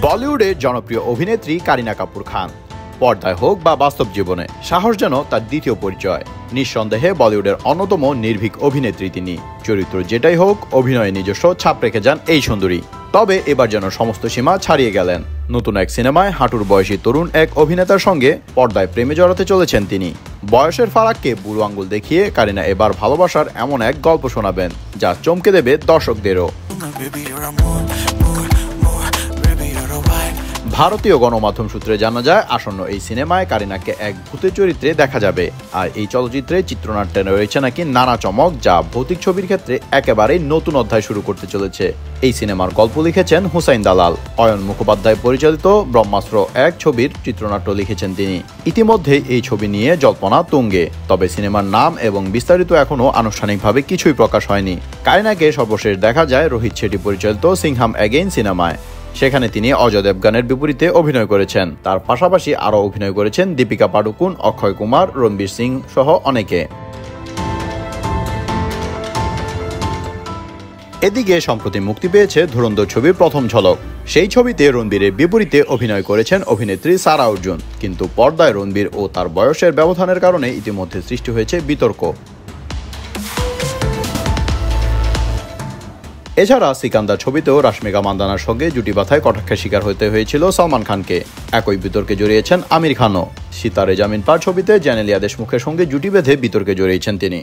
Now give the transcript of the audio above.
বলিউডের জনপ্রিয় অভিনেত্রী কারিনা কাপুর খান পর্দায় হোক বা বাস্তব জীবনে সাহস যেন তার দ্বিতীয় পরিচয়। নিঃসন্দেহে বলিউডের অন্যতম নির্ভীক অভিনেত্রী তিনি। চরিত্র যেটাই হোক অভিনয়ে নিজস্ব ছাপ রেখে যান এই সুন্দরী। তবে এবার যেন সমস্ত সীমা ছাড়িয়ে গেলেন। নতুন এক সিনেমায় হাঁটুর বয়সী তরুণ এক অভিনেতার সঙ্গে পর্দায় প্রেমে জড়াতে চলেছেন তিনি। বয়সের ফারাককে বুড়ো আঙ্গুল দেখিয়ে কারিনা এবার ভালোবাসার এমন এক গল্প শোনাবেন যা চমকে দেবে দর্শকদেরও। ভারতীয় গণমাধ্যম সূত্রে জানা যায়, আসন্ন এই সিনেমায় কারিনাকে এক ভূতের চরিত্রে দেখা যাবে। আর এই চলচ্চিত্রে চিত্রনাট্যে রয়েছে নাকি নানা চমক, যা ভৌতিক ছবির ক্ষেত্রে একেবারেই নতুন অধ্যায় শুরু করতে চলেছে। এই সিনেমার গল্প লিখেছেন হুসাইন দালাল। অয়ন মুখোপাধ্যায় পরিচালিত ব্রহ্মাস্ত্র ১ ছবির চিত্রনাট্য লিখেছেন তিনি। ইতিমধ্যে এই ছবি নিয়ে জল্পনা তুঙ্গে, তবে সিনেমার নাম এবং বিস্তারিত এখনও আনুষ্ঠানিকভাবে কিছুই প্রকাশ হয়নি। কারিনাকে সর্বশেষ দেখা যায় রোহিত শেট্টি পরিচালিত সিংহাম অ্যাগেইন সিনেমায়। সেখানে তিনি অজয় দেবগানের বিপরীতে অভিনয় করেছেন। তার পাশাপাশি আরও অভিনয় করেছেন দীপিকা পাডুকোন, অক্ষয় কুমার, রণবীর সিং সহ অনেকে। এদিকে সম্প্রতি মুক্তি পেয়েছে ধুরন্ধর ছবির প্রথম ঝলক। সেই ছবিতে রণবীরের বিপরীতে অভিনয় করেছেন অভিনেত্রী সারা অর্জুন। কিন্তু পর্দায় রণবীর ও তার বয়সের ব্যবধানের কারণে ইতিমধ্যে সৃষ্টি হয়েছে বিতর্ক। এছাড়া সিকান্দার ছবিতেও রাশমিকা মান্দানার সঙ্গে জুটি বাঁধায় কটাক্ষের শিকার হতে হয়েছিল সালমান খানকে। একই বিতর্কে জড়িয়েছেন আমির খানও। সিতারে জামিন পার ছবিতে জেনেলিয়া দেশমুখের সঙ্গে জুটি বেঁধে বিতর্কে জড়িয়েছেন তিনি।